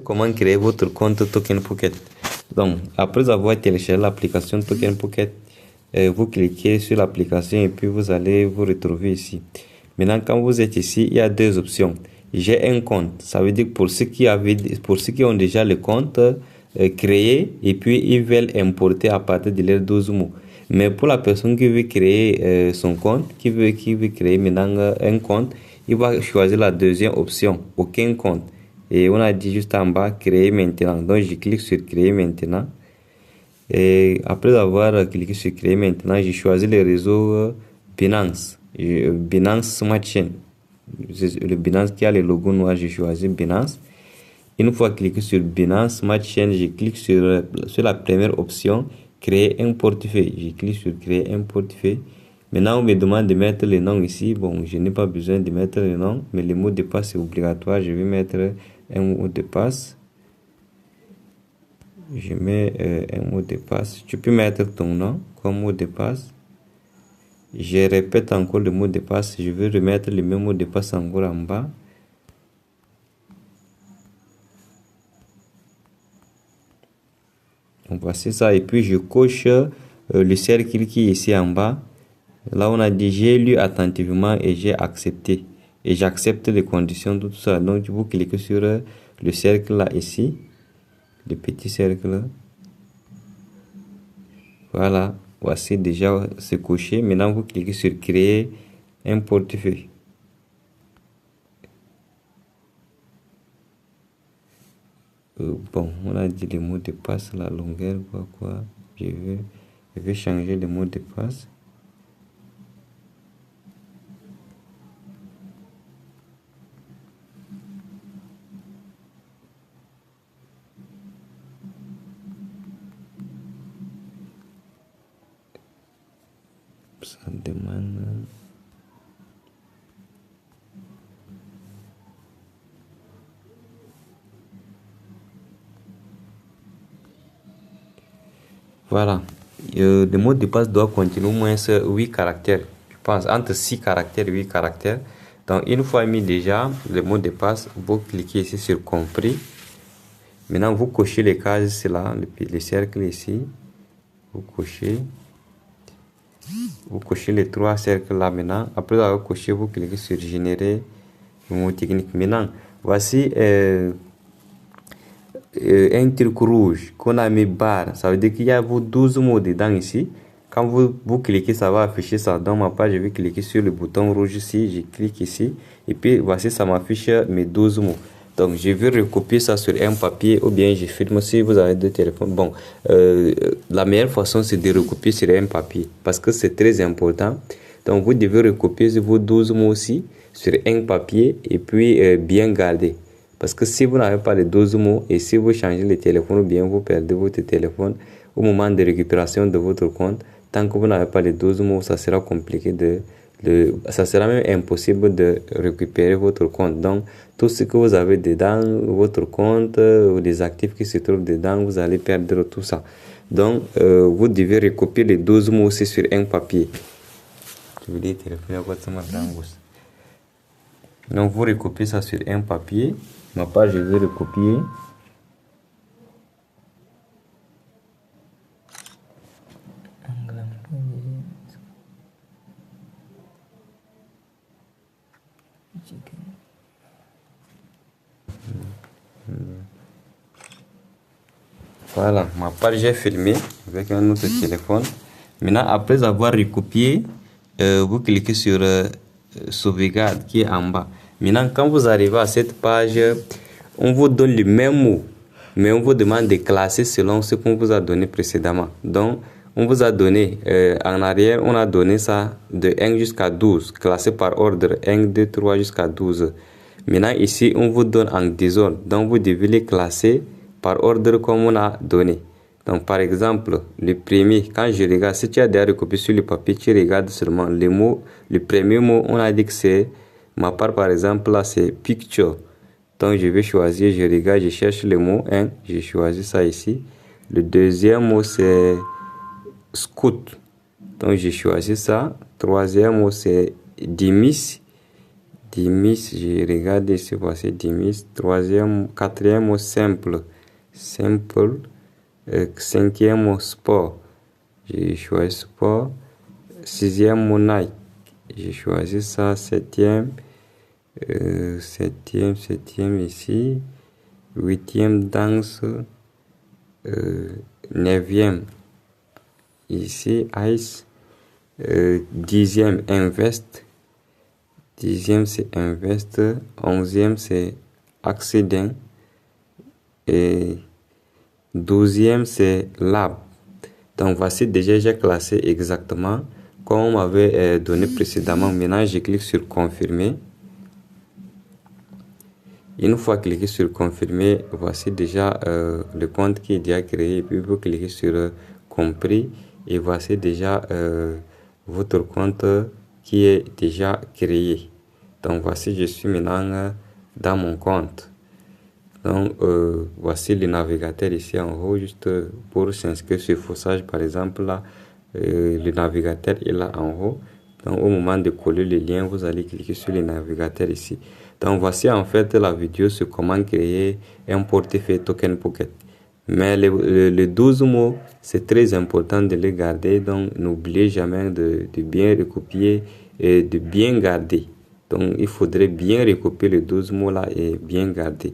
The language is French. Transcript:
Comment créer votre compte Token Pocket? Donc, après avoir téléchargé l'application Token Pocket, vous cliquez sur l'application et puis vous allez vous retrouver ici. Maintenant, quand vous êtes ici, il y a deux options. J'ai un compte. Ça veut dire pour ceux qui ont déjà le compte créé et puis ils veulent importer à partir de leurs 12 mots. Mais pour la personne qui veut créer son compte, qui veut créer maintenant un compte, il va choisir la deuxième option, aucun compte. Et on a dit juste en bas, créer maintenant. Donc, je clique sur créer maintenant. Et après avoir cliqué sur créer maintenant, j'ai choisi le réseau Binance. Binance Smart Chain. Le Binance qui a le logo noir, j'ai choisi Binance. Une fois cliqué sur Binance Smart Chain, je clique sur la première option, créer un portefeuille. Je clique sur créer un portefeuille. Maintenant, on me demande de mettre le nom ici. Bon, je n'ai pas besoin de mettre le nom, mais le mot de passe est obligatoire. Je vais mettre un mot de passe. Je mets un mot de passe. Tu peux mettre ton nom comme mot de passe. Je répète encore le mot de passe. Je vais remettre le même mot de passe encore en bas. Donc voici ça. Et puis je coche le cercle qui est ici en bas. Là, on a dit j'ai lu attentivement et j'ai accepté. Et j'accepte les conditions de tout ça. Donc, vous cliquez sur le cercle là ici. Le petit cercle là. Voilà. Voici déjà c'est coché. Maintenant, vous cliquez sur créer un portefeuille. Bon, on a dit le mot de passe, la longueur, quoi. Je vais changer le mot de passe. Ça demande. Voilà. Le mot de passe doit contenir au moins 8 caractères. Je pense entre 6 caractères et 8 caractères. Donc, une fois mis déjà le mot de passe, vous cliquez ici sur compris. Maintenant, vous cochez les cases, c'est là, le cercle ici. Vous cochez les 3 cercles là maintenant. Après avoir coché, vous cliquez sur générer le mot technique. Maintenant, voici un truc rouge qu'on a mis barre. Ça veut dire qu'il y a vos 12 mots dedans ici. Quand vous cliquez, ça va afficher ça. Dans ma page, je vais cliquer sur le bouton rouge ici. Je clique ici. Et puis, voici, ça m'affiche mes 12 mots. Donc, je vais recopier ça sur un papier ou bien je filme si vous avez deux téléphones. Bon, la meilleure façon, c'est de recopier sur un papier parce que c'est très important. Donc, vous devez recopier vos 12 mots aussi sur un papier et puis bien garder. Parce que si vous n'avez pas les 12 mots et si vous changez le téléphone ou bien vous perdez votre téléphone au moment de récupération de votre compte, tant que vous n'avez pas les 12 mots, ça sera compliqué ça sera même impossible de récupérer votre compte. Donc, tout ce que vous avez dedans, votre compte, ou les actifs qui se trouvent dedans, vous allez perdre tout ça. Donc, vous devez recopier les 12 mots aussi sur un papier. Donc, vous recopiez ça sur un papier. Ma page, je vais recopier. Voilà, ma page j'ai filmé avec un autre téléphone. Maintenant, après avoir recopié, vous cliquez sur sauvegarde qui est en bas. Maintenant, quand vous arrivez à cette page, on vous donne le même mot, mais on vous demande de classer selon ce qu'on vous a donné précédemment. Donc, on vous a donné, en arrière, on a donné ça de 1 jusqu'à 12, classé par ordre 1, 2, 3 jusqu'à 12. Maintenant, ici, on vous donne en désordre. Donc, vous devez les classer par ordre comme on a donné. Donc, par exemple, le premier, quand je regarde, si tu as déjà recopié sur le papier, tu regardes seulement les mots. Le premier mot, on a dit que c'est, ma part par exemple, là, c'est picture. Donc, je vais choisir, je regarde, je cherche le mot 1, j'ai choisi ça ici. Le deuxième mot, c'est scout. Donc, j'ai choisi ça. Troisième mot, c'est dimis. Dimis, je regarde ici, voici Dimis. Quatrième mot simple. Simple. Cinquième mot sport. J'ai choisi sport. Sixième mot Nike. J'ai choisi ça. Septième ici. Huitième danse. Neuvième ici Ice. Dixième invest. Dixième c'est invest. Onzième c'est accident. Et douzième c'est lab. Donc voici déjà j'ai classé exactement comme on m'avait donné précédemment. Maintenant je clique sur confirmer. Une fois cliqué sur confirmer, voici déjà le compte qui est déjà créé. Et puis vous cliquez sur compris et voici déjà votre compte qui est déjà créé. Donc voici, je suis maintenant dans mon compte. Donc voici le navigateur ici en haut, juste pour s'inscrire sur Fossage par exemple là, le navigateur est là en haut. Donc au moment de coller le lien, vous allez cliquer sur le navigateur ici. Donc voici en fait la vidéo sur comment créer un portefeuille Token Pocket. Mais les 12 mots, c'est très important de les garder. Donc n'oubliez jamais de bien recopier et de bien garder. Donc il faudrait bien recopier les 12 mots là et bien garder.